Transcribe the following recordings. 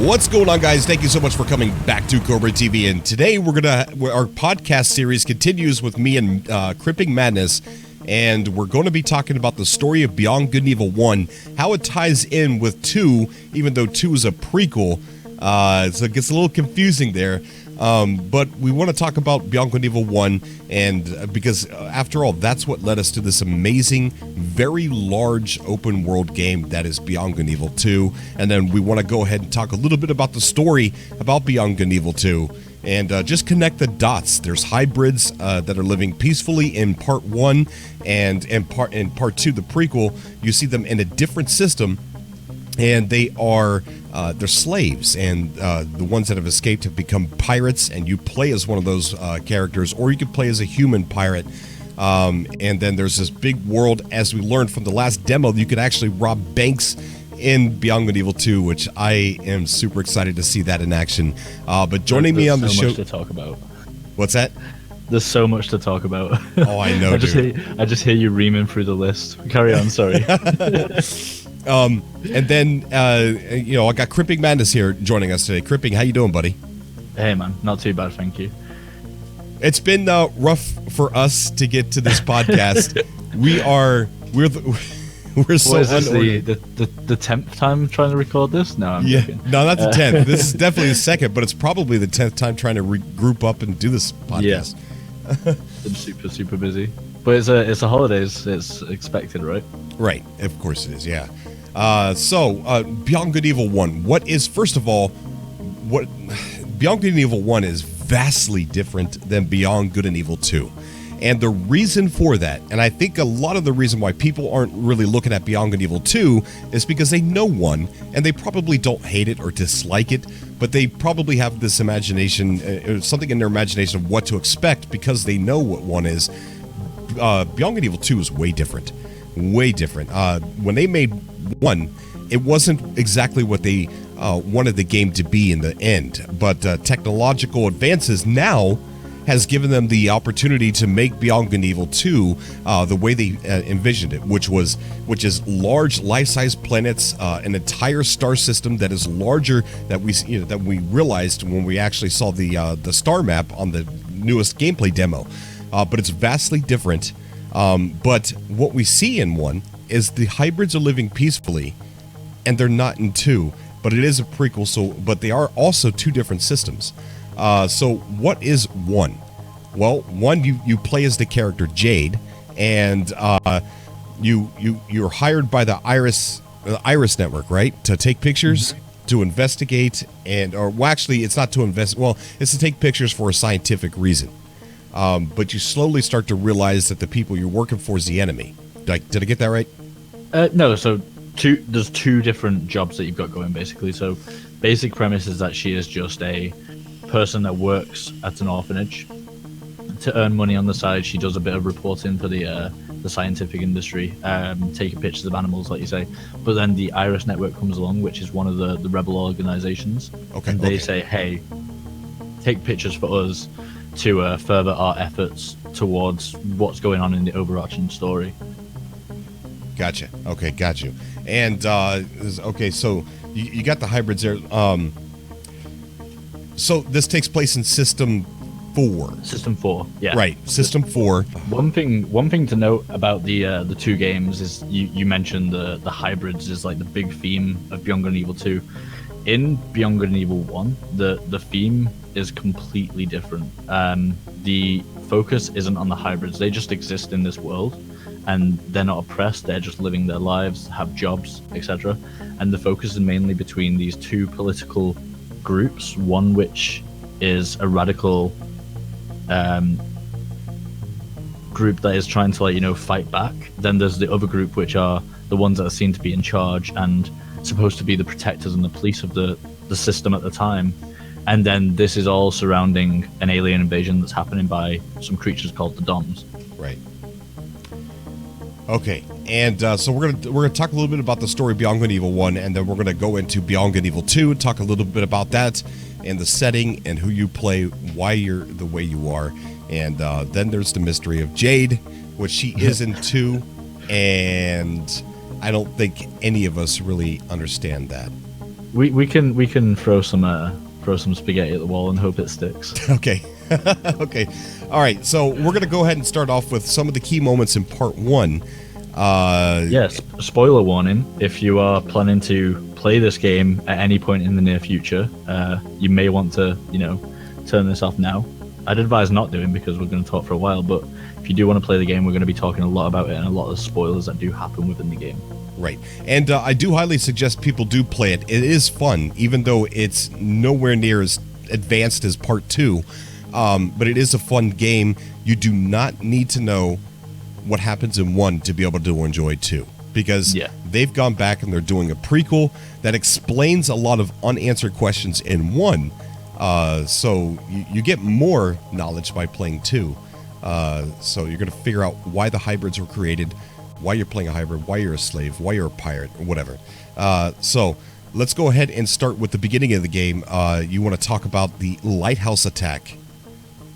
What's going on, guys? Thank you so much for coming back to Cobra TV. And today our podcast series continues with me and Cripping Madness. And we're going to be talking about the story of Beyond Good and Evil 1, how it ties in with 2, even though 2 is a prequel. So it gets a little confusing there. But we want to talk about Beyond Good and Evil 1, and because after all, that's what led us to this amazing, very large open world game that is Beyond Good and Evil 2. And then we want to go ahead and talk a little bit about the story about Beyond Good and Evil 2. And just connect the dots. There's hybrids that are living peacefully in part 1, and in part 2, the prequel, you see them in a different system, and they're slaves, and the ones that have escaped have become pirates, and you play as one of those characters, or you can play as a human pirate. And then there's this big world, as we learned from the last demo, you could actually rob banks in Beyond Good and Evil 2, which I am super excited to see that in action. But joining me on the show... There's so much to talk about. What's that? There's so much to talk about. Oh, I know, I just hear you reaming through the list. Carry on, sorry. And then, I got Cripping Madness here joining us today. Cripping, how you doing, buddy? Hey, man. Not too bad, thank you. It's been rough for us to get to this podcast. We're so unorganized. The 10th time trying to record this? No, I'm joking. No, not the 10th. This is definitely the second, but it's probably the 10th time trying to group up and do this podcast. Yeah. Been super, super busy. But it's a holidays. It's expected, right? Right. Of course it is, yeah. So, Beyond Good and Evil 1. First of all, Beyond Good and Evil 1 is vastly different than Beyond Good and Evil 2. And the reason for that, and I think a lot of the reason why people aren't really looking at Beyond Good and Evil 2 is because they know 1, and they probably don't hate it or dislike it, but they probably have this imagination, something in their imagination of what to expect because they know what 1 is. Beyond Good and Evil 2 is way different. Way different. When they made 1, it wasn't exactly what they wanted the game to be in the end, but technological advances now has given them the opportunity to make Beyond Good and Evil 2 the way they envisioned it, which is large life-size planets, an entire star system that is larger that we realized when we actually saw the star map on the newest gameplay demo. But it's vastly different. But what we see in 1 is the hybrids are living peacefully, and they're not in 2. But it is a prequel, but they are also 2 different systems. So what is 1? Well, 1, you play as the character Jade, and you're hired by the Iris network, right, to take pictures, to investigate, it's not to invest. Well, it's to take pictures for a scientific reason. But you slowly start to realize that the people you're working for is the enemy. Did I get that right? No. So there's 2 different jobs that you've got going, basically. So basic premise is that she is just a person that works at an orphanage to earn money on the side. She does a bit of reporting for the scientific industry, taking pictures of animals, like you say. But then the Iris Network comes along, which is one of the rebel organizations. Okay. And they say, hey, take pictures for us to further our efforts towards what's going on in the overarching story. Gotcha. Okay, got you. And okay, so you got the hybrids there. So this takes place in System 4. System 4, yeah. Right, System 4. One thing to note about the 2 games is you mentioned the hybrids is like the big theme of Beyond Good and Evil 2. In Beyond Good and Evil 1, the theme is completely different. The focus isn't on the hybrids. They just exist in this world, and they're not oppressed. They're just living their lives, have jobs, etc. And the focus is mainly between these 2 political groups, one which is a radical group that is trying to fight back. Then there's the other group, which are the ones that are seen to be in charge and supposed to be the protectors and the police of the system at the time. And then this is all surrounding an alien invasion that's happening by some creatures called the Doms. Right. Okay, and so we're gonna talk a little bit about the story of Beyond Good and Evil 1, and then we're gonna go into Beyond Good and Evil 2, talk a little bit about that, and the setting, and who you play, why you're the way you are, and then there's the mystery of Jade, which she is in 2, and I don't think any of us really understand that. We can throw some spaghetti at the wall and hope it sticks. Okay. Okay. All right. So we're going to go ahead and start off with some of the key moments in part 1. Yes, spoiler warning. If you are planning to play this game at any point in the near future, you may want to, turn this off now. I'd advise not doing, because we're going to talk for a while, but if you do want to play the game, we're going to be talking a lot about it and a lot of the spoilers that do happen within the game. Right. And I do highly suggest people do play it. It is fun, even though it's nowhere near as advanced as part 2. But it is a fun game. You do not need to know what happens in 1 to be able to enjoy 2, because they've gone back and they're doing a prequel that explains a lot of unanswered questions in 1. So you get more knowledge by playing 2. So you're going to figure out why the hybrids were created, why you're playing a hybrid, why you're a slave, why you're a pirate, or whatever. So let's go ahead and start with the beginning of the game. You want to talk about the lighthouse attack.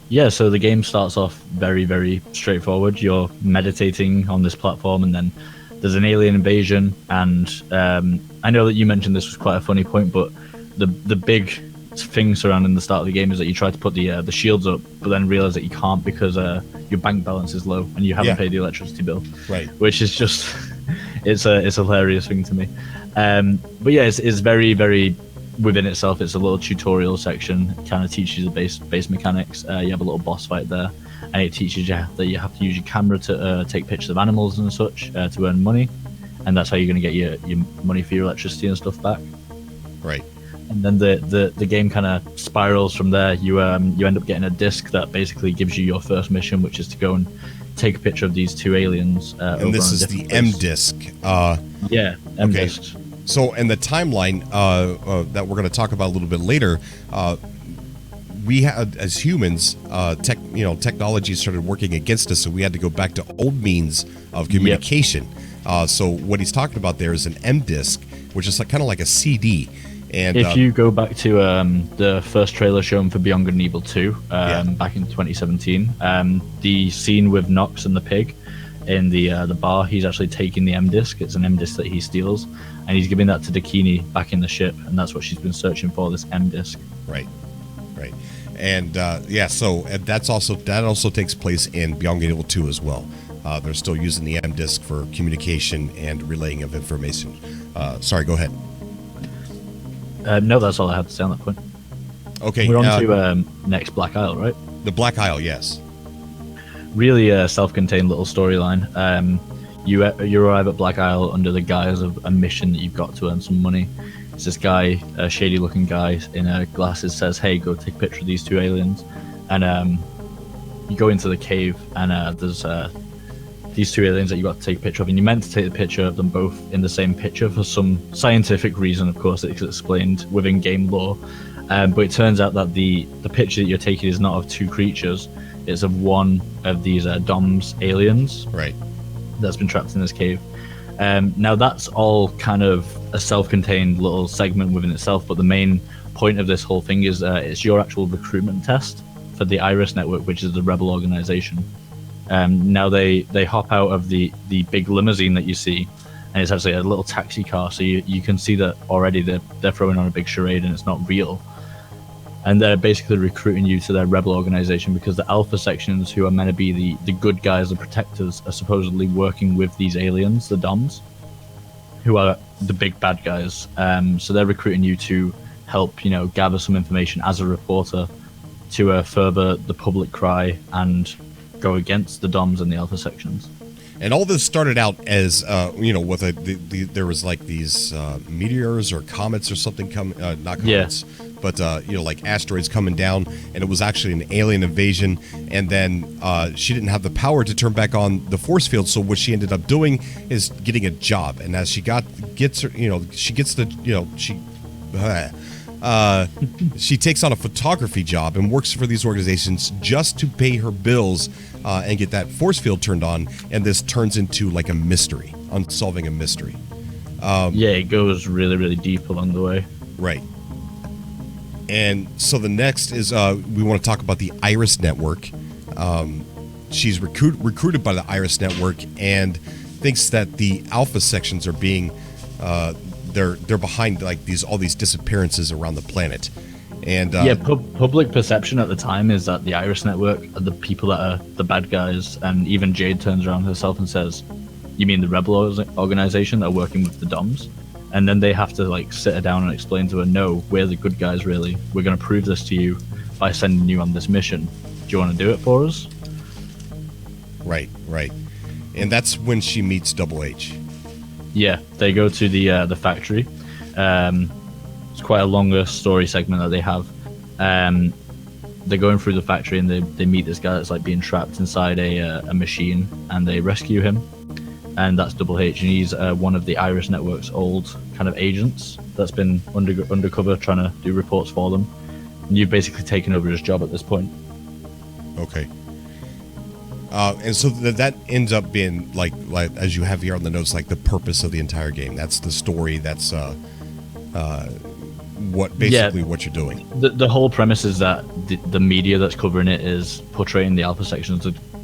Yeah, so the game starts off very, very straightforward. You're meditating on this platform, and then there's an alien invasion. And I know that you mentioned this was quite a funny point, but the big thing surrounding the start of the game is that you try to put the shields up, but then realize that you can't because your bank balance is low and you haven't paid the electricity bill. Right. Which is just it's a hilarious thing to me. But yeah, it's very, very within itself. It's a little tutorial section. It kind of teaches you the base mechanics. You have a little boss fight there, and it teaches you that you have to use your camera to take pictures of animals and such to earn money, and that's how you're going to get your money for your electricity and stuff back. Right. And then the game kind of spirals from there. You end up getting a disc that basically gives you your first mission, which is to go and take a picture of these 2 aliens. And this is the M disc. Yeah, M disc. So, in the timeline that we're going to talk about a little bit later, we had, as humans, technology started working against us, so we had to go back to old means of communication. So, what he's talking about there is an M disc, which is kind of like a CD. And if you go back to the first trailer shown for Beyond Good and Evil 2 back in 2017, the scene with Nox and the pig in the bar, he's actually taking the M disc. It's an M disc that he steals, and he's giving that to Dakini back in the ship, and that's what she's been searching for, this M disc. Right. And so that also takes place in Beyond Good and Evil 2 as well. They're still using the M disc for communication and relaying of information. Sorry, go ahead. No, that's all I had to say on that point. Okay. We're on to next Black Isle, right? The Black Isle, yes. Really self-contained little storyline. You arrive at Black Isle under the guise of a mission that you've got to earn some money. It's this guy, a shady-looking guy in glasses, says, "Hey, go take a picture of these 2 aliens." And you go into the cave, and there's these 2 aliens that you got to take a picture of, and you're meant to take the picture of them both in the same picture for some scientific reason. Of course, it's explained within game lore, but it turns out that the picture that you're taking is not of 2 creatures, it's of one of these DOMS aliens, right, that's been trapped in this cave. Now that's all kind of a self-contained little segment within itself, but the main point of this whole thing is it's your actual recruitment test for the Iris Network, which is the rebel organization. Now they hop out of the big limousine that you see, and it's actually a little taxi car, so you can see that already they're throwing on a big charade and it's not real. And they're basically recruiting you to their rebel organization because the Alpha sections, who are meant to be the good guys, the protectors, are supposedly working with these aliens, the DOMs, who are the big bad guys. So they're recruiting you to help, gather some information as a reporter to further the public cry and go against the DOMs and the Alpha sections. And all this started out as, with there was like these meteors or comets or something not comets, but like asteroids coming down, and it was actually an alien invasion. And then she didn't have the power to turn back on the force field, so what she ended up doing is getting a job. And as she she takes on a photography job and works for these organizations just to pay her bills and get that force field turned on, and this turns into like a mystery, unsolving a mystery. It goes really, really deep along the way. Right. And so the next is we want to talk about the Iris Network. She's recruited by the Iris Network and thinks that the Alpha sections are being they're behind like all these disappearances around the planet. And public perception at the time is that the Iris Network are the people that are the bad guys, and even Jade turns around herself and says, "You mean the rebel organization that are working with the Doms?" And then they have to like sit her down and explain to her, "No, we're the good guys. Really, we're going to prove this to you by sending you on this mission. Do you want to do it for us?" Right. And that's when she meets Double H. Yeah, they go to the factory. It's quite a longer story segment that they have. They're going through the factory and they meet this guy that's like being trapped inside a machine, and they rescue him. And that's Double H, and he's one of the Iris Network's old kind of agents that's been undercover trying to do reports for them. And you've basically taken over his job at this point. Okay. And so that ends up being like as you have here on the notes, like the purpose of the entire game. That's the story. That's what you're doing. The whole premise is that the media that's covering it is portraying the Alpha Section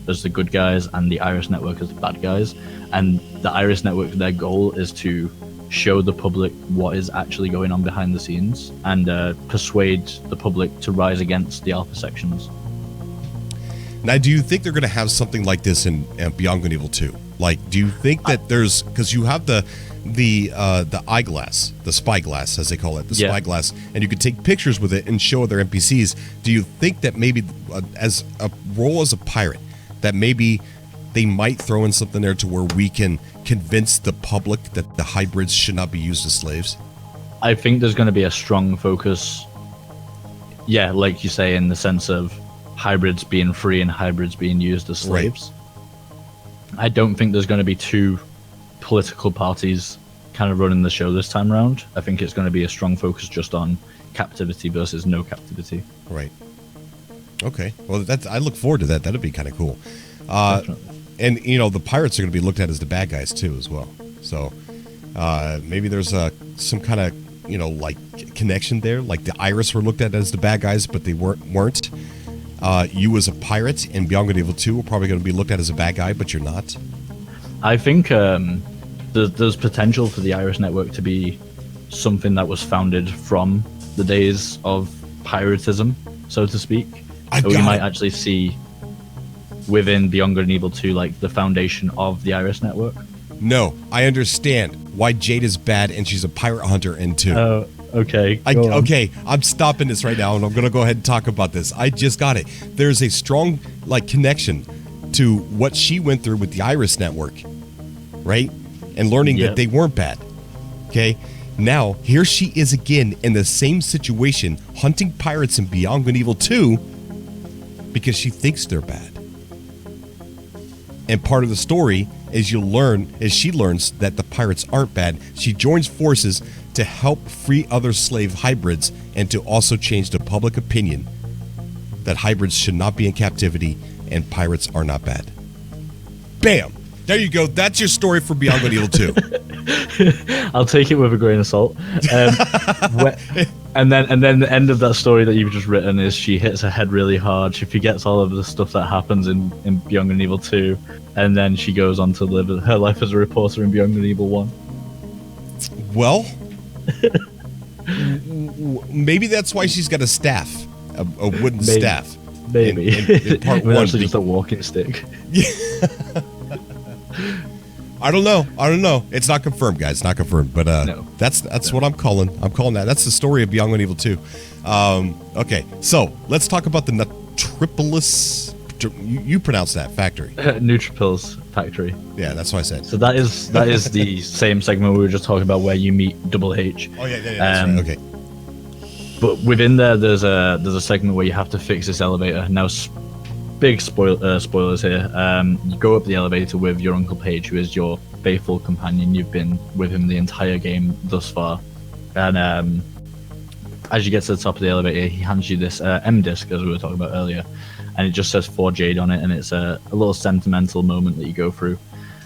as the good guys and the Iris Network as the bad guys. And the Iris Network, their goal is to show the public what is actually going on behind the scenes and persuade the public to rise against the Alpha Sections. Now, do you think they're going to have something like this in Beyond Good and Evil 2? Like, do you think that there's, because you have the eyeglass, the spyglass, as they call it, the spyglass, and you could take pictures with it and show other NPCs. Do you think that maybe as a role as a pirate, that maybe they might throw in something there to where we can convince the public that the hybrids should not be used as slaves? I think there's going to be a strong focus, like you say, in the sense of hybrids being free and hybrids being used as slaves. Right. I don't think there's going to be two political parties kind of running the show this time around. I think it's going to be a strong focus just on captivity versus no captivity. Right. Okay. Well, I look forward to that. That'd be kind of cool. And the pirates are going to be looked at as the bad guys too, as well. So maybe there's some kind of like connection there. Like the Iris were looked at as the bad guys, but they weren't. You as a pirate in Beyond Good and Evil 2 are probably going to be looked at as a bad guy, but you're not. I think there's potential for the Iris Network to be something that was founded from the days of piratism, so to speak. We might actually see within Beyond Good and Evil 2 like the foundation of the Iris Network. No, I understand why Jade is bad and she's a pirate hunter in 2. Okay. Okay, I'm stopping this right now, and I'm going to go ahead and talk about this. I just got it. There's a strong connection to what she went through with the Iris Network, right? And learning that they weren't bad. Okay? Now, here she is again in the same situation, hunting pirates in Beyond Good and Evil 2 because she thinks they're bad. And part of the story is she learns that the pirates aren't bad. She joins forces to help free other slave hybrids and to also change the public opinion that hybrids should not be in captivity and pirates are not bad. Bam! There you go. That's your story for Beyond Good and Evil 2. I'll take it with a grain of salt. And then the end of that story that you've just written is she hits her head really hard. She forgets all of the stuff that happens in Beyond Good and Evil 2, and then she goes on to live her life as a reporter in Beyond Good and Evil 1. Well, maybe that's why she's got a staff, a wooden staff. Maybe. In part 1. Actually just a walking stick. I don't know. It's not confirmed, guys. It's not confirmed. But that's what I'm calling. I'm calling that. That's the story of Beyond Good and Evil 2. Okay, so let's talk about the Nutripolis. You pronounce that factory. Neutrophils factory. Yeah, that's what I said. So that is the same segment we were just talking about where you meet Double H. Oh yeah. That's right. Okay. But within there's a segment where you have to fix this elevator. Now, big spoilers here. You go up the elevator with your Uncle Page, who is your faithful companion. You've been with him the entire game thus far. And as you get to the top of the elevator, he hands you this M-disc, as we were talking about earlier. And it just says For Jade on it, and it's a little sentimental moment that you go through.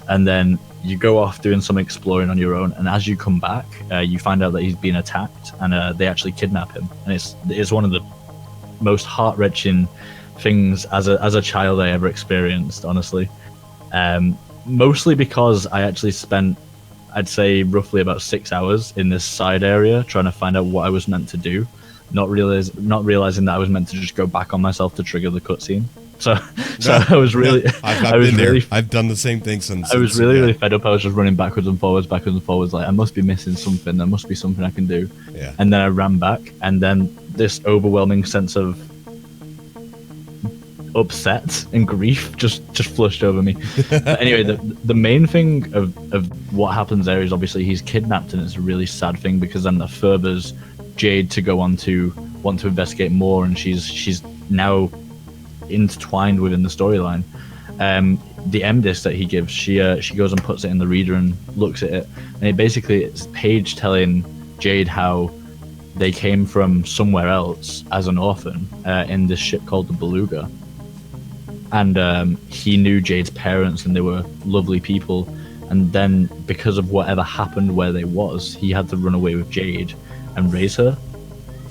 And then you go off doing some exploring on your own, and as you come back, you find out that he's been attacked, and they actually kidnap him. And it's one of the most heart-wrenching things as a child I ever experienced, honestly. Mostly because I actually spent I'd say roughly about 6 hours in this side area trying to find out what I was meant to do, not realizing that I was meant to just go back on myself to trigger the cutscene. So I was really, I've been there. I've done the same thing since. I was really fed up. I was just running backwards and forwards, like I must be missing something. There must be something I can do. Yeah. And then I ran back, and then this overwhelming sense of upset and grief just flushed over me. But anyway, the main thing of what happens there is obviously he's kidnapped, and it's a really sad thing because then that furthers Jade to go on to want to investigate more, and she's now intertwined within the storyline. The M disc that he gives, she goes and puts it in the reader and looks at it, and it's Paige telling Jade how they came from somewhere else as an orphan in this ship called the Beluga. And he knew Jade's parents, and they were lovely people. And then, because of whatever happened where they was, he had to run away with Jade and raise her.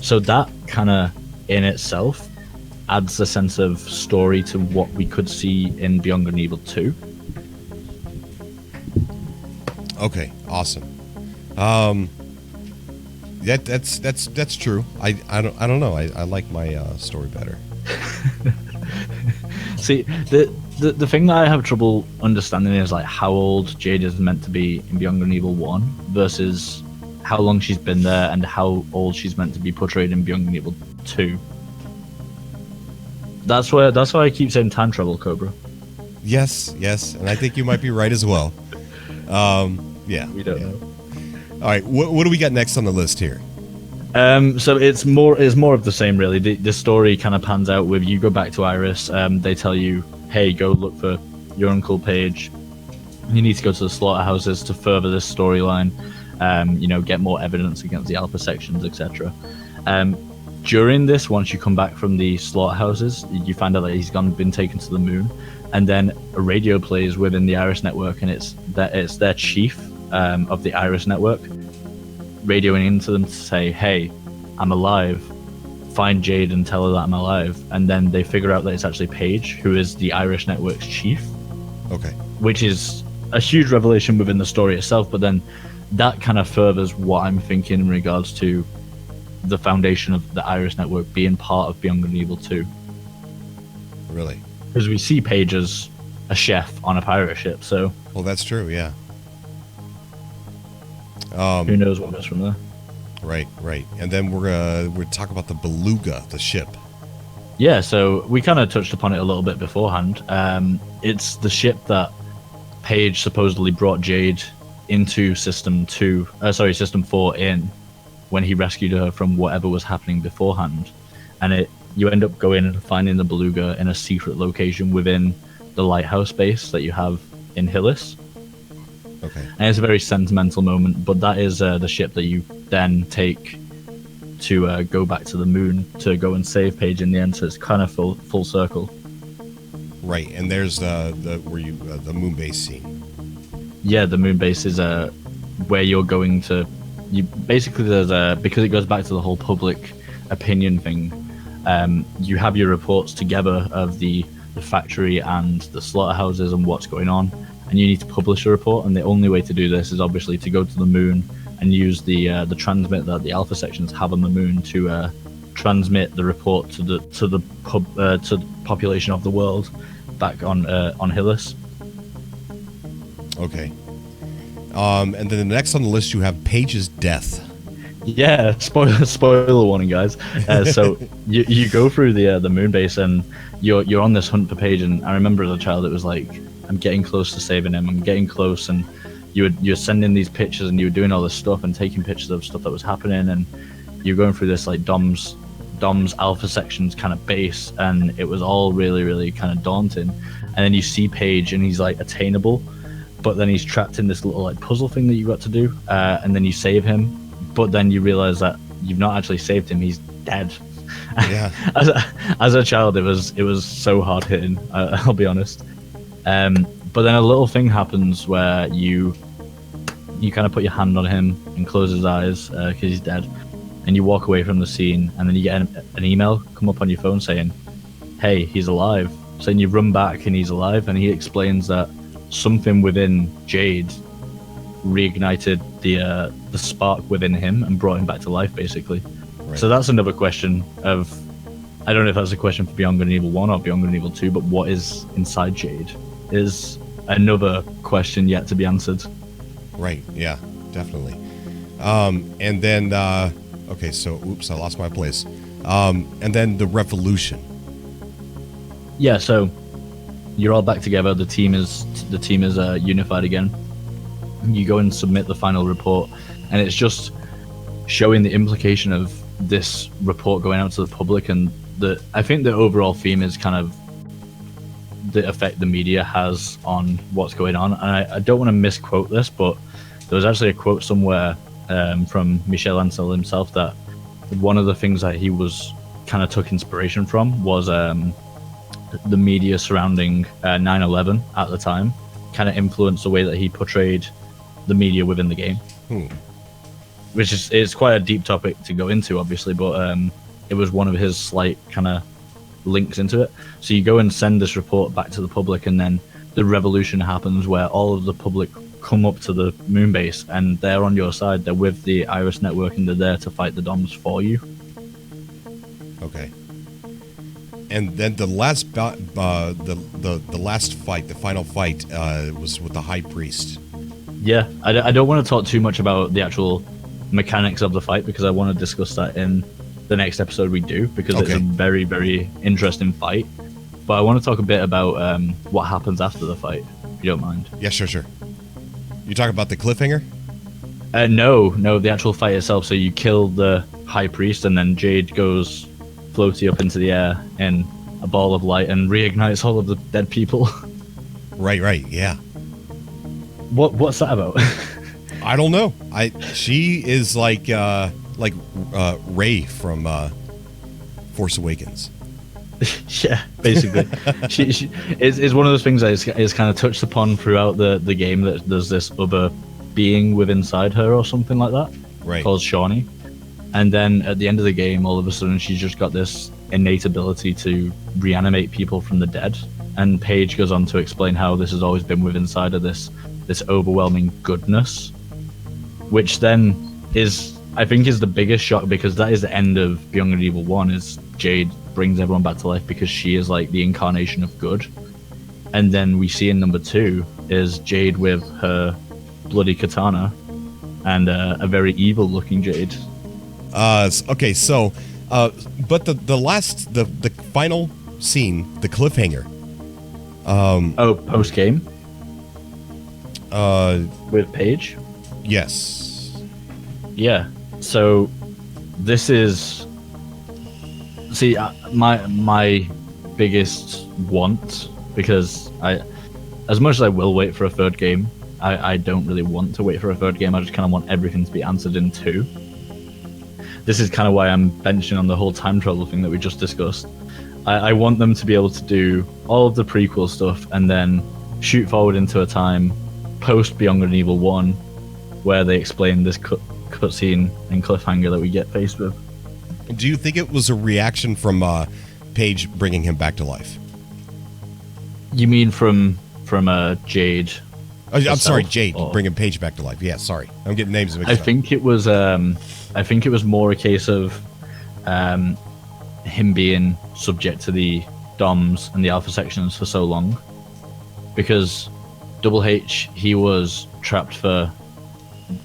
So that kind of, in itself, adds a sense of story to what we could see in Beyond Good and Evil 2. Okay, awesome. That's true. I don't know. I like my story better. See, the thing that I have trouble understanding is like how old Jade is meant to be in Beyond Good and Evil 1 versus how long she's been there and how old she's meant to be portrayed in Beyond Good and Evil 2. That's why I keep saying time travel, Cobra. Yes, and I think you might be right as well. Yeah. We don't know. All right, what do we got next on the list here? So it's more of the same, really. The story kind of pans out with you go back to Iris. They tell you, hey, go look for your Uncle Paige. You need to go to the slaughterhouses to further this storyline. Get more evidence against the Alpha sections, etc. During this, once you come back from the slaughterhouses, you find out that he's been taken to the moon, and then a radio plays within the Iris network, and it's their chief of the Iris network radioing into them to say, hey, I'm alive, find Jade and tell her that I'm alive. And then they figure out that it's actually Paige, who is the Irish network's chief. Okay. Which is a huge revelation within the story itself, but then that kind of furthers what I'm thinking in regards to the foundation of the Iris network being part of Beyond Good and Evil 2. Really? Because we see Paige as a chef on a pirate ship, so... Well, that's true, yeah. Who knows what goes from there? Right. And then we're talking about the Beluga, the ship. Yeah, so we kind of touched upon it a little bit beforehand. It's the ship that Paige supposedly brought Jade into System 4 in when he rescued her from whatever was happening beforehand. And you end up going and finding the Beluga in a secret location within the lighthouse base that you have in Hillis. Okay. And it's a very sentimental moment, but that is the ship that you then take to go back to the moon to go and save Paige in the end. So it's kind of full circle. Right, and there's the moon base scene. Yeah, the moon base is where you're going to. You basically because it goes back to the whole public opinion thing. You have your reports together of the factory and the slaughterhouses and what's going on. And you need to publish a report, and the only way to do this is obviously to go to the moon and use the transmit that the Alpha sections have on the moon to transmit the report to the population of the world back on Hillis. Okay. And then the next on the list you have Paige's death. Yeah, spoiler warning, guys. So you go through the moon base and you're on this hunt for Paige, and I remember as a child it was like, I'm getting close to saving him. I'm getting close, and you're sending these pictures, and you were doing all this stuff and taking pictures of stuff that was happening, and you're going through this like Dom's Alpha sections kind of base, and it was all really, really kind of daunting. And then you see Paige, and he's like attainable, but then he's trapped in this little like puzzle thing that you got to do, and then you save him, but then you realize that you've not actually saved him. He's dead. Yeah. as a child, it was so hard hitting. I'll be honest. But then a little thing happens where you kind of put your hand on him and close his eyes because he's dead, and you walk away from the scene, and then you get an email come up on your phone saying, hey, he's alive. So then you run back and he's alive, and he explains that something within Jade reignited the spark within him and brought him back to life, basically. Right. So that's another question of, I don't know if that's a question for Beyond Good and Evil 1 or Beyond Good and Evil 2, but what is inside Jade is another question yet to be answered. Right, yeah, definitely. And then, okay, so, oops, I lost my place. And then the revolution. Yeah, so you're all back together. The team is unified again. You go and submit the final report, and it's just showing the implication of this report going out to the public, and I think the overall theme is kind of the effect the media has on what's going on. And I don't want to misquote this, but there was actually a quote somewhere from Michel Ancel himself that one of the things that he was kind of took inspiration from was the media surrounding 9/11 at the time kind of influenced the way that he portrayed the media within the game. Which is, it's quite a deep topic to go into, obviously, but it was one of his slight kind of links into it. So you go and send this report back to the public, and then the revolution happens where all of the public come up to the moon base, and they're on your side. They're with the Iris Network, and they're there to fight the DOMs for you. Okay. And then the last the last fight, the final fight, was with the High Priest. Yeah, I don't want to talk too much about the actual mechanics of the fight, because I want to discuss that in the next episode we do, because it's a very, very interesting fight. But I want to talk a bit about what happens after the fight, if you don't mind. Yeah, sure. You talking about the cliffhanger? No, the actual fight itself. So you kill the High Priest, and then Jade goes floaty up into the air in a ball of light and reignites all of the dead people. Right, yeah. What's that about? I don't know. She is like Rey from Force Awakens. Yeah, basically. she is one of those things that is kind of touched upon throughout the game, that there's this other being within inside her or something like that, right, called Shawnee. And then at the end of the game, all of a sudden she's just got this innate ability to reanimate people from the dead. And Paige goes on to explain how this has always been within inside of this overwhelming goodness, which then is, I think, is the biggest shock, because that is the end of Beyond Good and Evil 1, is Jade brings everyone back to life because she is like the incarnation of good. And then we see in number 2 is Jade with her bloody katana and a very evil looking Jade. Okay, so but the final scene, the cliffhanger, post game with Paige. Yes. Yeah. So this is, see, my biggest want, because as much as I will wait for a third game, I don't really want to wait for a third game. I just kind of want everything to be answered in 2. This is kind of why I'm benching on the whole time travel thing that we just discussed. I want them to be able to do all of the prequel stuff and then shoot forward into a time post Beyond Good and Evil 1 where they explain this cutscene and cliffhanger that we get faced with. Do you think it was a reaction from Paige bringing him back to life? You mean from Jade? I'm sorry, Jade bringing Paige back to life. Yeah, sorry, I'm getting names mixed up. I think it was more a case of him being subject to the DOMs and the alpha sections for so long, because Double H, he was trapped for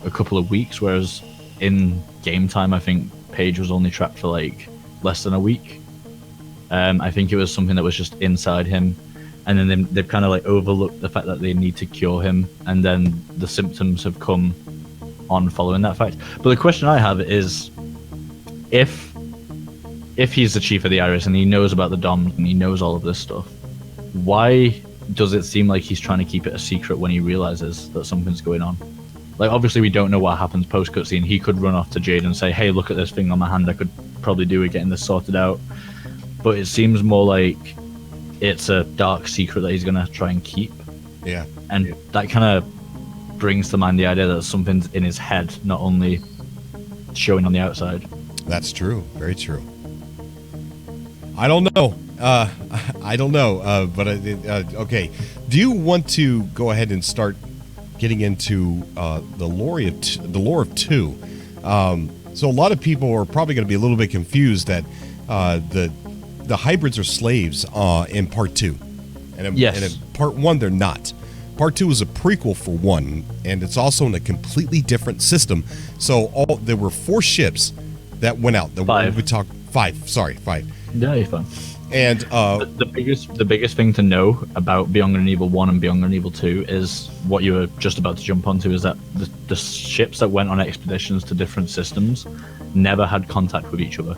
a couple of weeks, whereas in game time I think Paige was only trapped for like less than a week. I think it was something that was just inside him, and then they've kind of like overlooked the fact that they need to cure him, and then the symptoms have come on following that fact. But the question I have is, if he's the chief of the Iris and he knows about the DOMs and he knows all of this stuff, why does it seem like he's trying to keep it a secret when he realizes that something's going on? Like, obviously we don't know what happens post cutscene. He could run off to Jade and say, hey, look at this thing on my hand, I could probably do with getting this sorted out. But it seems more like it's a dark secret that he's going to try and keep. Yeah. And that kind of brings to mind the idea that something's in his head, not only showing on the outside. That's true. Very true. I don't know. But okay. Do you want to go ahead and start getting into the lore of 2. So a lot of people are probably going to be a little bit confused that the hybrids are slaves in part 2, and in part 1 they're not. Part 2 is a prequel for 1, and it's also in a completely different system. So there were 4 ships that went out. 5. Sorry, 5. Yeah, you're fine. And the biggest thing to know about Beyond Good and Evil 1 and Beyond Good and Evil 2 is what you were just about to jump onto, is that the ships that went on expeditions to different systems never had contact with each other.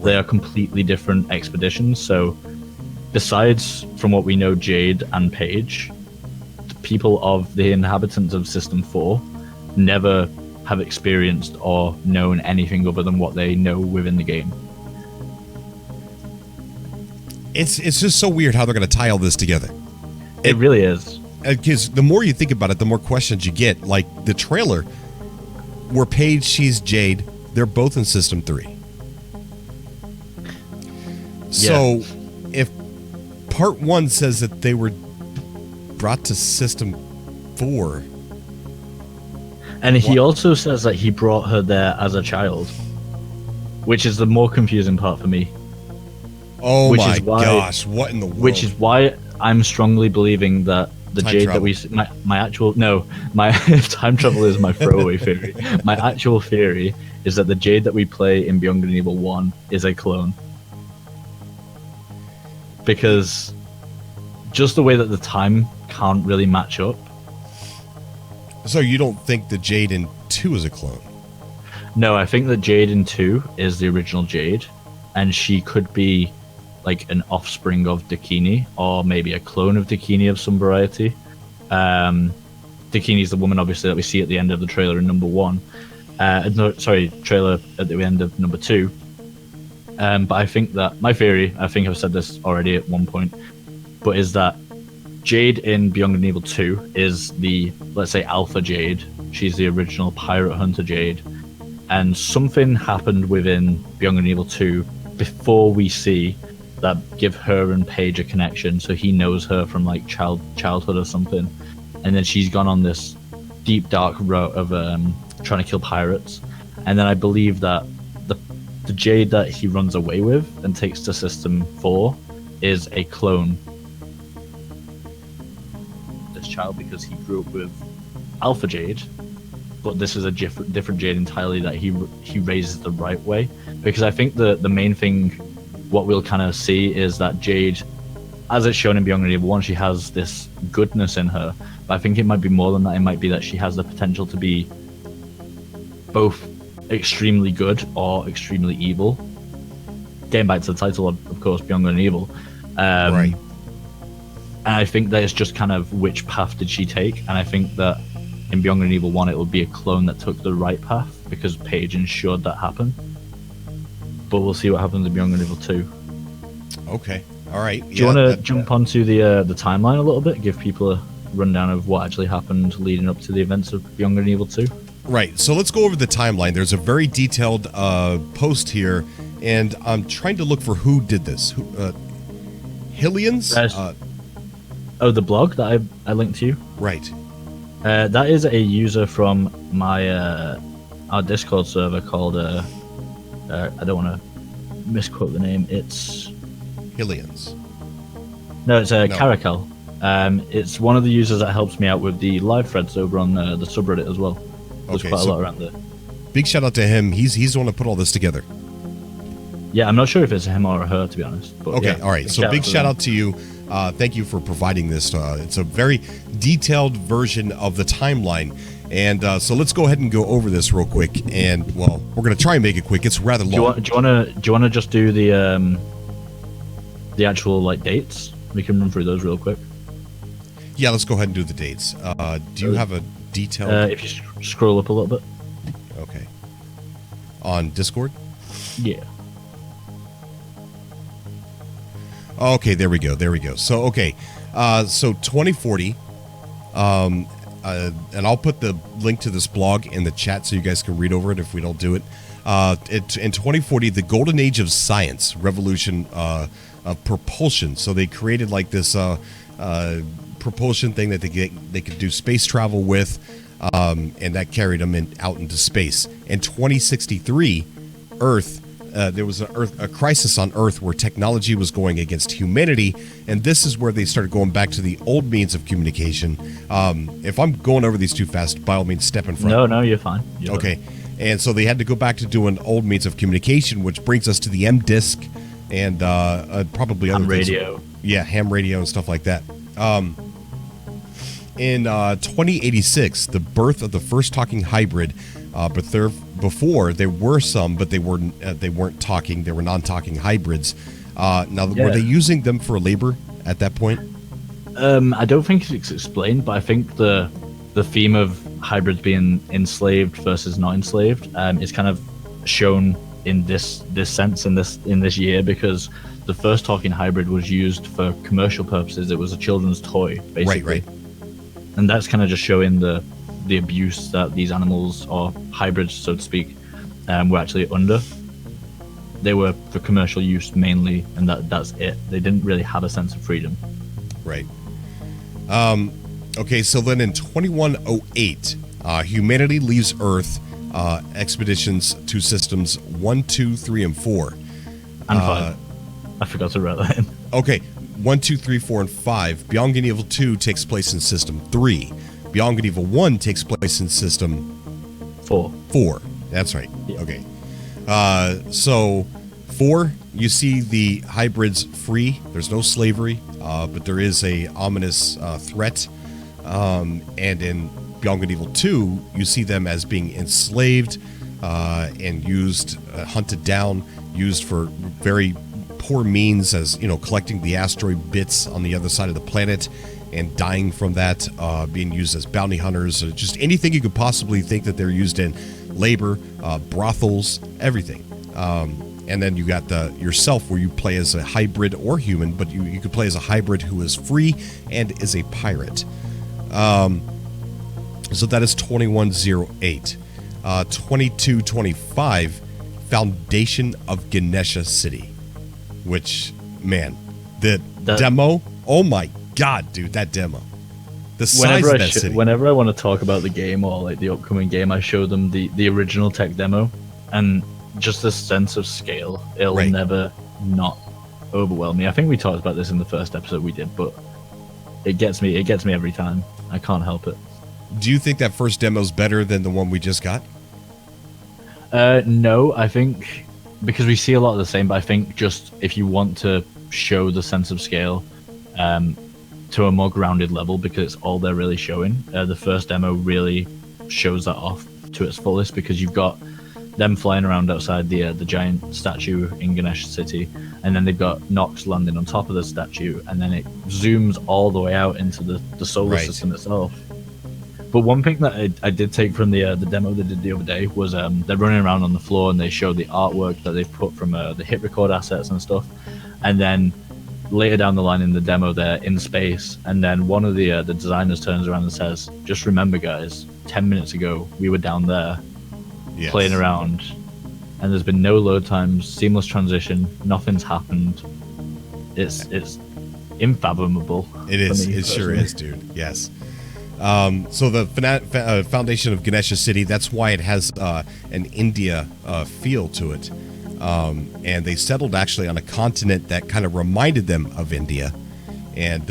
They are completely different expeditions. So besides from what we know, Jade and Paige, the people of the inhabitants of System 4 never have experienced or known anything other than what they know within the game. It's just so weird how they're going to tie all this together. It really is. Because the more you think about it, the more questions you get. Like the trailer, where Paige, she's Jade, they're both in System 3. So, if Part 1 says that they were brought to System 4... And he also says that he brought her there as a child, which is the more confusing part for me. Oh my gosh, what in the world? Which is why I'm strongly believing that the Time Jade travel. that my time travel is my throwaway theory. My actual theory is that the Jade that we play in Beyond Good and Evil 1 is a clone. Because just the way that the time can't really match up. So you don't think the Jade in 2 is a clone? No, I think that Jade in 2 is the original Jade, and she could be like an offspring of Dakini, or maybe a clone of Dakini of some variety. Dakini is the woman, obviously, that we see at the end of the trailer in number 1. Trailer at the end of number 2. But I think that my theory, I think I've said this already at one point, but is that Jade in Beyond Good and Evil 2 is the, let's say, Alpha Jade. She's the original Pirate Hunter Jade. And something happened within Beyond Good and Evil 2 before we see that give her and Paige a connection, so he knows her from like childhood or something. And then she's gone on this deep dark route of trying to kill pirates. And then I believe that the Jade that he runs away with and takes to System 4 is a clone. This child, because he grew up with Alpha Jade, but this is a different Jade entirely that he raises the right way. Because I think the main thing, what we'll kind of see is that Jade, as it's shown in Beyond Good and Evil 1, she has this goodness in her. But I think it might be more than that. It might be that she has the potential to be both extremely good or extremely evil. Getting back to the title, of course, Beyond Good and Evil. Right. And I think that it's just kind of which path did she take. And I think that in Beyond Good and Evil 1, it will be a clone that took the right path because Paige ensured that happened. But we'll see what happens in Beyond Good and Evil 2. Okay. All right. Do you want to jump onto the timeline a little bit? Give people a rundown of what actually happened leading up to the events of Beyond Good and Evil 2? Right. So let's go over the timeline. There's a very detailed post here, and I'm trying to look for who did this. Hillians? The blog that I linked to you? Right. That is a user from my our Discord server called I don't want to misquote the name. It's Hillians. No, it's Caracal. It's one of the users that helps me out with the live threads over on the subreddit as well. There's quite a lot around there. Big shout out to him. He's the one to put all this together. Yeah, I'm not sure if it's him or her, to be honest. But okay, yeah, all right. So big shout out to you. Thank you for providing this. It's a very detailed version of the timeline. And so let's go ahead and go over this real quick. And, well, we're going to try and make it quick. It's rather long. Do you want to just do the actual, like, dates? We can run through those real quick. Yeah, let's go ahead and do the dates. Do you have a detailed... if you scroll up a little bit. Okay. On Discord? Yeah. Okay, there we go. So, okay. So 2040, and I'll put the link to this blog in the chat so you guys can read over it if we don't do it. In 2040, the golden age of science, revolution of propulsion. So they created like this propulsion thing that they could do space travel with, and that carried them out into space. In 2063, Earth. There was a crisis on Earth where technology was going against humanity, and this is where they started going back to the old means of communication. If I'm going over these too fast, by all means, step in front. No, you're fine. Okay. And so they had to go back to doing old means of communication, which brings us to the M disc and probably other ham things. Radio. Yeah, ham radio and stuff like that. In 2086, the birth of the first talking hybrid, before there were some, but they weren't talking. They were non-talking hybrids. Were they using them for labor at that point? I don't think it's explained, but I think the theme of hybrids being enslaved versus not enslaved is kind of shown in this sense in this year, because the first talking hybrid was used for commercial purposes. It was a children's toy, basically. Right. And that's kind of just showing the abuse that these animals, or hybrids, so to speak, were actually under. They were for commercial use mainly, and that's it. They didn't really have a sense of freedom. Right. Okay, so then in 2108, humanity leaves Earth, expeditions to systems 1, 2, 3, and 4. And 5. I forgot to write that in. Okay, 1, 2, 3, 4, and 5. Beyond Good and Evil 2 takes place in System 3. Beyond Good and Evil 1 takes place in System 4. That's right. Yeah. Okay. So 4, you see the hybrids free. There's no slavery, but there is a ominous threat. And in Beyond Good and Evil 2, you see them as being enslaved and used, hunted down, used for very poor means, as collecting the asteroid bits on the other side of the planet and dying from that, being used as bounty hunters, or just anything you could possibly think that they're used in. Labor, brothels, everything. And then you got yourself, where you play as a hybrid or human, but you could play as a hybrid who is free and is a pirate. So that is 2108. 2225, Foundation of Ganesha City. Which, man, the demo, oh my god, dude, that demo. The size of that city. Whenever I want to talk about the game or like the upcoming game, I show them the original tech demo, and just this sense of scale, it'll never not overwhelm me. I think we talked about this in the first episode we did, but it gets me every time. I can't help it. Do you think that first demo's better than the one we just got? No, I think because we see a lot of the same, but I think just if you want to show the sense of scale to a more grounded level, because it's all they're really showing, the first demo really shows that off to its fullest, because you've got them flying around outside the giant statue in Ganesha City, and then they've got Nox landing on top of the statue, and then it zooms all the way out into the solar system itself. But one thing that I did take from the demo they did the other day was they're running around on the floor, and they show the artwork that they've put from the hit record assets and stuff. And then later down the line in the demo, they're in space, and then one of the designers turns around and says, "Just remember, guys, 10 minutes ago we were down there playing around, and there's been no load times, seamless transition, nothing's happened." It's unfathomable. It is. It sure is, dude. Yes. So the Foundation of Ganesha City, that's why it has an India feel to it. And they settled actually on a continent that kind of reminded them of India. And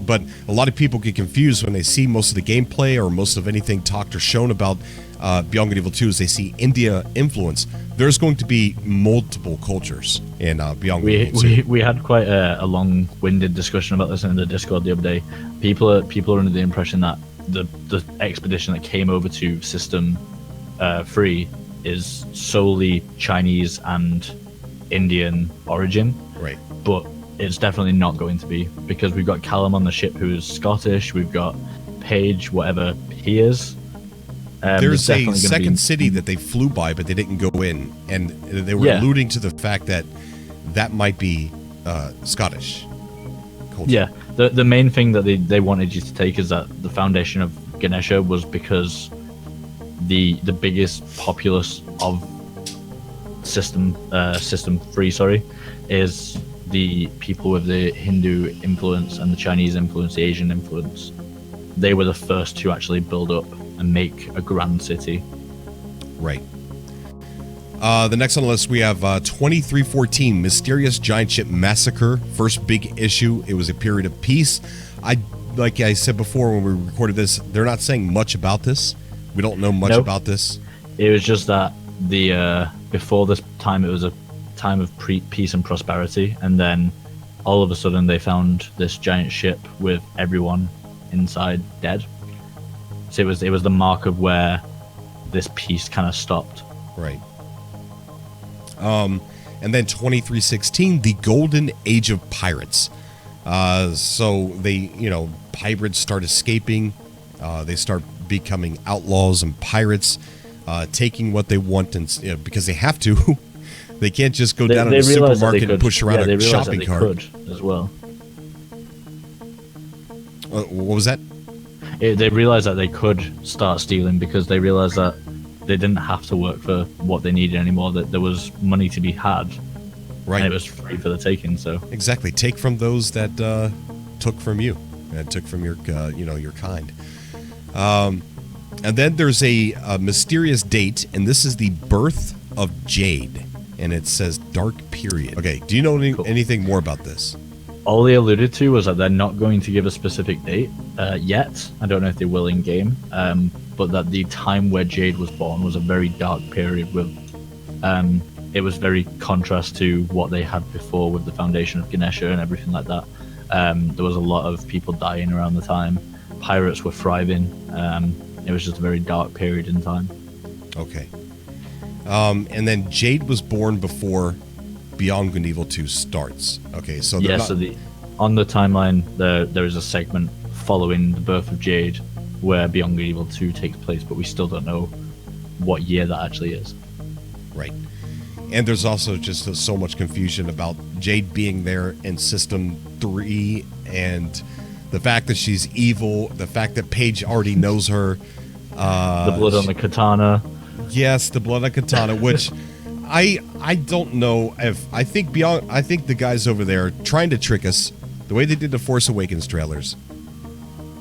but a lot of people get confused when they see most of the gameplay or most of anything talked or shown about Beyond Good and Evil 2 is they see India influence. There's going to be multiple cultures in Beyond Good and Evil 2. We had quite a long-winded discussion about this in the Discord the other day. People are under the impression that the expedition that came over to System 3 is solely Chinese and Indian origin. Right. But it's definitely not going to be, because we've got Callum on the ship who's Scottish, we've got Paige, whatever he is. There's a second city that they flew by, but they didn't go in, and they were alluding to the fact that might be Scottish culture. Yeah, the main thing that they wanted you to take is that the foundation of Ganesha was because the biggest populace of System 3, is the people with the Hindu influence and the Chinese influence, the Asian influence, they were the first to actually build up and make a grand city. Right. The next on the list, we have 2314, Mysterious Giant Ship Massacre. First big issue. It was a period of peace. Like I said before when we recorded this, they're not saying much about this. We don't know much about this. It was just that before this time, it was a time of peace and prosperity, and then all of a sudden they found this giant ship with everyone inside dead. So it was the mark of where this peace kind of stopped. Right. And then 2316, the Golden Age of Pirates. So they, pirates start escaping. They start becoming outlaws and pirates, taking what they want, and because they have to. They can't just go down to the supermarket and push around a shopping cart. Could as well. What was that? They realized that they could start stealing because they realized that they didn't have to work for what they needed anymore, that there was money to be had. Right. And it was free for the taking, so. Exactly. Take from those that took from you, and took from your, your kind. And then there's a mysterious date, and this is the birth of Jade, and it says dark period. Okay, do you know anything more about this? All they alluded to was that they're not going to give a specific date yet. I don't know if they will in game, but that the time where Jade was born was a very dark period. With it was very contrast to what they had before with the foundation of Ganesha and everything like that. There was a lot of people dying around the time. Pirates were thriving. It was just a very dark period in time. Okay. And then Jade was born before Beyond Good and Evil 2 starts. Okay, so on the timeline there is a segment following the birth of Jade where Beyond Good and Evil 2 takes place, but we still don't know what year that actually is. Right. And there's also just so much confusion about Jade being there in System 3, and the fact that she's evil, the fact that Paige already knows her. The blood on the katana. Yes, the blood on katana, which I don't know if I think the guys over there are trying to trick us the way they did the Force Awakens trailers.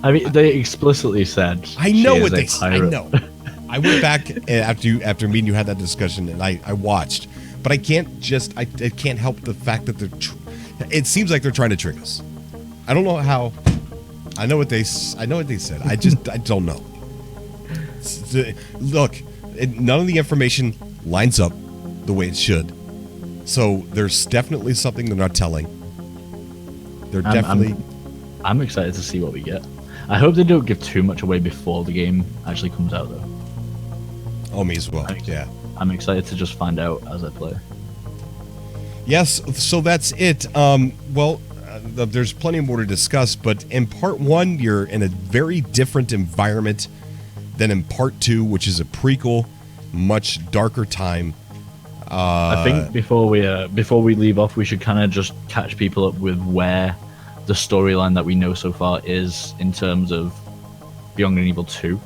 I mean, they explicitly said. I know what they said. I know. I went back after me and you had that discussion, and I watched, but I can't help the fact that it seems like they're trying to trick us. I don't know how. I know what they said. I don't know. Look, none of the information lines up the way it should. So there's definitely something they're not telling. I'm excited to see what we get. I hope they don't give too much away before the game actually comes out, though. Oh, me as well. Yeah. I'm excited to just find out as I play. Yes, so that's it. There's plenty more to discuss, but in part 1, you're in a very different environment than in part 2, which is a prequel, much darker time. I think before we leave off, we should kind of just catch people up with where the storyline that we know so far is in terms of Beyond Good and Evil 2.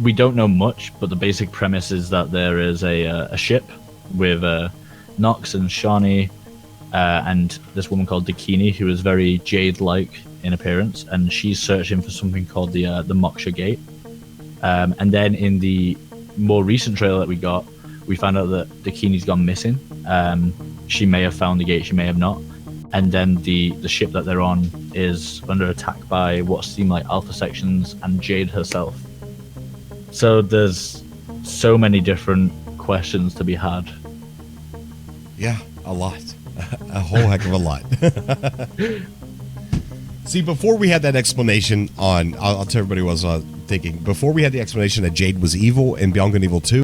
We don't know much, but the basic premise is that there is a ship with Nox and Shani and this woman called Dakini, who is very Jade-like in appearance, and she's searching for something called the Moksha Gate. And then in the more recent trailer that we got, we found out that Dakini's gone missing. She may have found the gate, she may have not. And then the ship that they're on is under attack by what seem like Alpha sections and Jade herself. So there's so many different questions to be had. Yeah, a lot. A whole heck of a lot. See, before we had that explanation on, I'll tell everybody what I was thinking. Before we had the explanation that Jade was evil in Beyond Good and Evil 2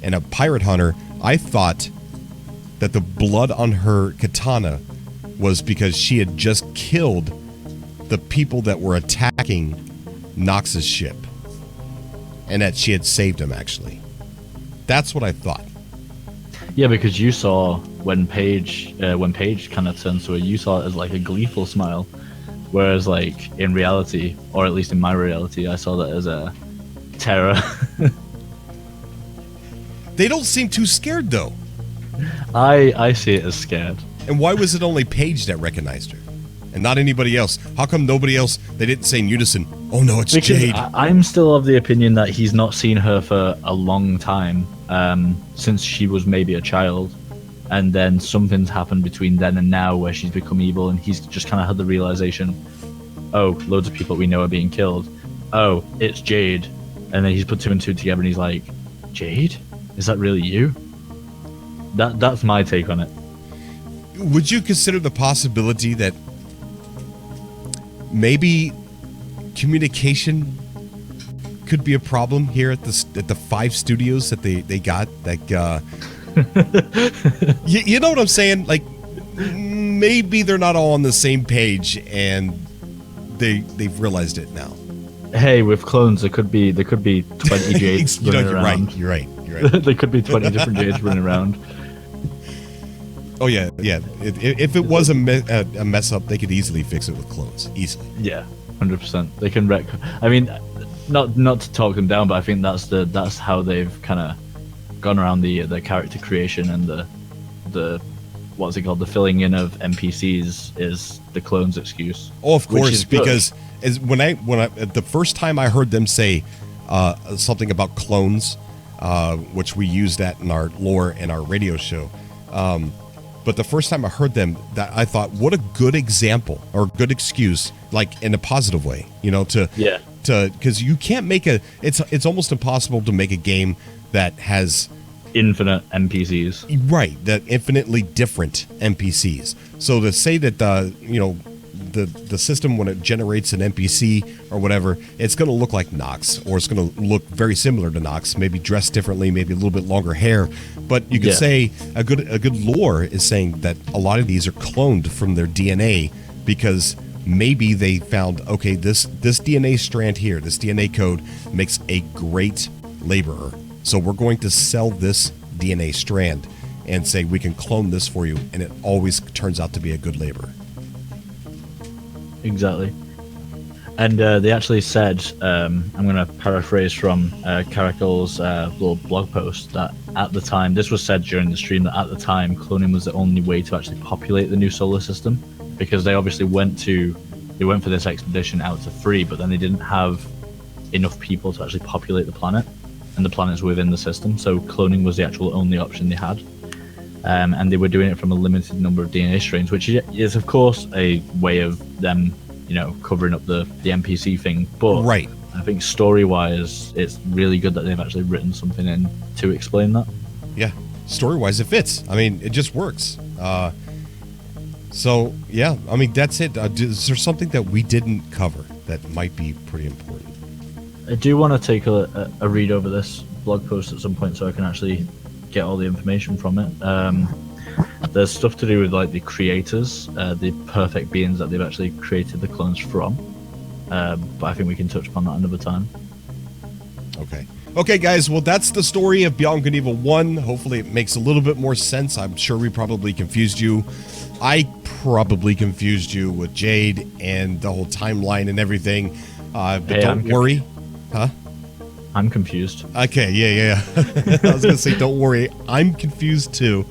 and a pirate hunter, I thought that the blood on her katana was because she had just killed the people that were attacking Nox's ship, and that she had saved him, actually. That's what I thought. Yeah, because you saw when Paige kind of turned to her, you saw it as like a gleeful smile, whereas like in reality, or at least in my reality, I saw that as a terror. They don't seem too scared though. I see it as scared. And why was it only Paige that recognized her, and not anybody else? How come nobody else? They didn't say in unison, "Oh no, it's Because Jade." I'm still of the opinion that he's not seen her for a long time, since she was maybe a child, and then something's happened between then and now where she's become evil, and he's just kind of had the realization, oh, loads of people we know are being killed. Oh, it's Jade. And then he's put two and two together and he's like, Jade? Is that really you? That's my take on it. Would you consider the possibility that maybe communication could be a problem here at the 5 studios that they got? Like, you know what I'm saying? Like, maybe they're not all on the same page, and they've realized it now. Hey, with clones, there could be 20 Jades running around. You're right. There could be 20 different Jades running around. Oh yeah. If it was a mess up, they could easily fix it with clones. Easily. Yeah, 100%. They can wreck. I mean, not to talk them down, but I think that's how they've kind of gone around the character creation and the what's it called, the filling in of NPCs is the clones excuse. Oh, of course, because when I the first time I heard them say something about clones, which we used that in our lore and our radio show. But the first time I heard them, that I thought, what a good example or good excuse, like in a positive way, because you can't make it's almost impossible to make a game that has infinite NPCs, right? That infinitely different NPCs. So to say that the system, when it generates an NPC or whatever, it's going to look like Nox, or it's going to look very similar to Nox, maybe dressed differently, maybe a little bit longer hair. But you could say a good lore is saying that a lot of these are cloned from their DNA, because maybe they found, okay, this DNA strand here, this DNA code makes a great laborer. So we're going to sell this DNA strand and say we can clone this for you, and it always turns out to be a good laborer. Exactly. And they actually said, I'm going to paraphrase from Caracol's little blog post, that at the time, this was said during the stream, that at the time cloning was the only way to actually populate the new solar system, because they obviously went for this expedition out to 3, but then they didn't have enough people to actually populate the planet, and the planets within the system, so cloning was the actual only option they had. And they were doing it from a limited number of DNA strains, which is of course a way of them, covering up the NPC thing. But right. I think story-wise, it's really good that they've actually written something in to explain that. Yeah, story-wise, it fits. I mean, it just works. So yeah, I mean, that's it. Is there something that we didn't cover that might be pretty important? I do want to take a read over this blog post at some point so I can actually get all the information from it. There's stuff to do with like the creators, the perfect beings that they've actually created the clones from. But I think we can touch upon that another time. Okay, guys. Well, that's the story of Beyond Good and Evil 1. Hopefully it makes a little bit more sense. I'm sure we probably confused you. I probably confused you with Jade and the whole timeline and everything. But don't worry. Huh? I'm confused. Okay, yeah. I was going to say, don't worry. I'm confused too.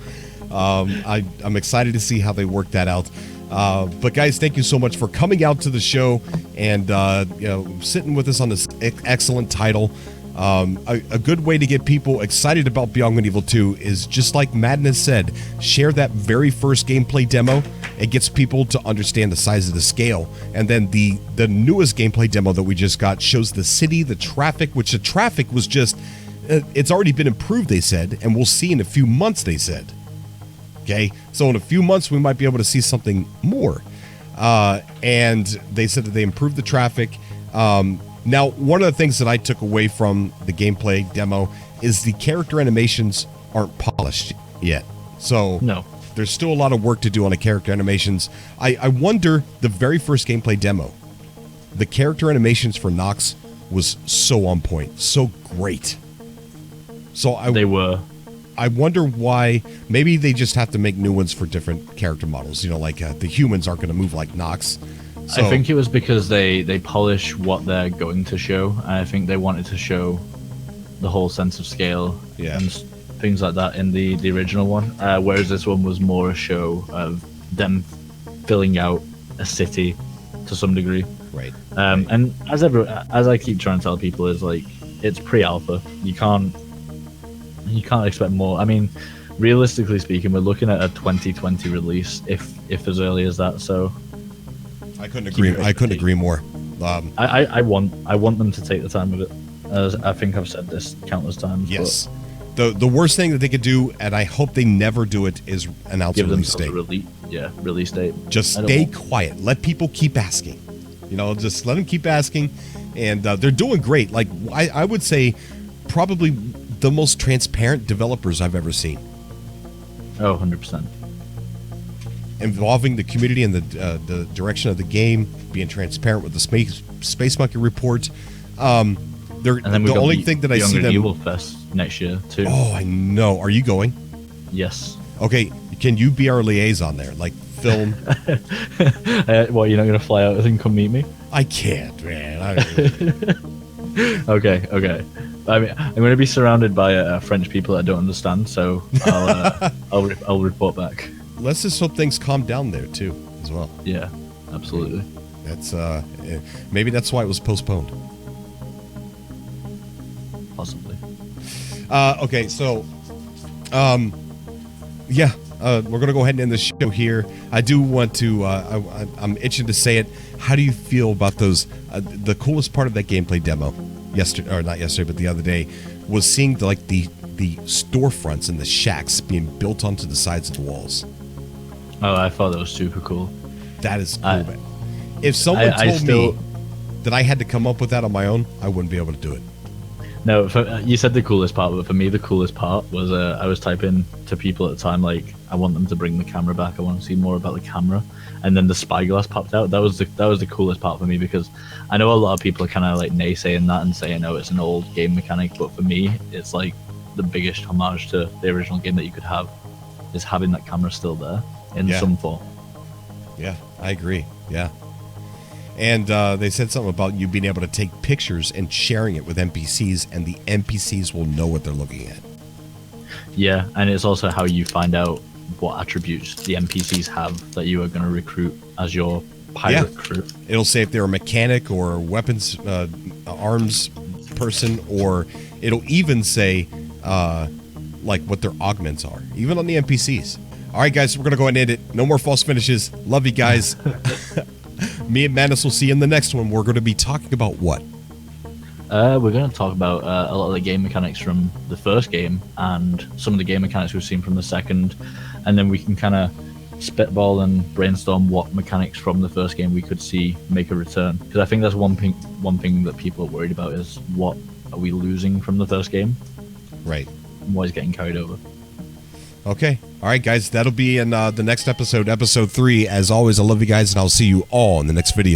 I'm excited to see how they work that out. But guys, thank you so much for coming out to the show and sitting with us on this excellent title. A good way to get people excited about Beyond Good and Evil 2 is, just like Madness said, share that very first gameplay demo. It gets people to understand the size of the scale. And then the newest gameplay demo that we just got shows the city, the traffic, which the traffic was just, it's already been improved, they said, and we'll see in a few months, they said. Okay, so in a few months, we might be able to see something more. And they said that they improved the traffic. Now, one of the things that I took away from the gameplay demo is the character animations aren't polished yet. So no, there's still a lot of work to do on the character animations. I wonder, the very first gameplay demo, the character animations for Nox was so on point, so great. They were. I wonder why. Maybe they just have to make new ones for different character models. Like the humans aren't going to move like Nox. So, I think it was because they polish what they're going to show, and I think they wanted to show the whole sense of scale and things like that in the original one, whereas this one was more a show of them filling out a city to some degree. Right. And as I keep trying to tell people, is like, it's pre-alpha. You can't expect more. I mean, realistically speaking, we're looking at a 2020 release, if as early as that. So I couldn't agree more. I want them to take the time with it. As I think I've said this countless times. Yes. The worst thing that they could do, and I hope they never do it, is announce a release date. Release date. Just stay quiet. Let people keep asking. Just let them keep asking, and they're doing great. Like I would say, probably the most transparent developers I've ever seen. Oh, 100%. Involving the community and the direction of the game, being transparent with the Space Monkey report. The only thing that I see them Evil Fest next year too. Oh, I know. Are you going? Yes. Okay. Can you be our liaison there? Like film? What, you're not going to fly out and come meet me? I can't, man. Okay. I mean, I'm going to be surrounded by French people that I don't understand, so I'll report back. Let's just hope things calm down there too, as well. Yeah, absolutely. That's maybe that's why it was postponed. Possibly. Okay, so, we're gonna go ahead and end the show here. I do want to. I'm itching to say it. How do you feel about those? The coolest part of that gameplay demo, not yesterday, but the other day, was seeing the storefronts and the shacks being built onto the sides of the walls. Oh, I thought that was super cool. That is cool, man. If someone told me that I had to come up with that on my own, I wouldn't be able to do it. No, you said the coolest part, but for me, the coolest part was I was typing to people at the time, like, I want them to bring the camera back. I want to see more about the camera. And then the spyglass popped out. That was the coolest part for me, because I know a lot of people are kind of like naysaying that and saying, oh, it's an old game mechanic. But for me, it's like the biggest homage to the original game that you could have, is having that camera still there in some form. Yeah, I agree. Yeah. And they said something about you being able to take pictures and sharing it with NPCs, and the NPCs will know what they're looking at. Yeah, and it's also how you find out what attributes the NPCs have that you are going to recruit as your pirate crew. It'll say if they're a mechanic or weapons, arms person, or it'll even say like what their augments are, even on the NPCs. All right, guys, we're going to go ahead and end it. No more false finishes. Love you guys. Me and Manus will see you in the next one. We're going to be talking about what? We're going to talk about a lot of the game mechanics from the first game and some of the game mechanics we've seen from the second, and then we can kind of spitball and brainstorm what mechanics from the first game we could see make a return. Because I think that's one thing that people are worried about, is what are we losing from the first game? Right. What is getting carried over? Okay. All right, guys. That'll be in the next episode, episode 3. As always, I love you guys, and I'll see you all in the next video.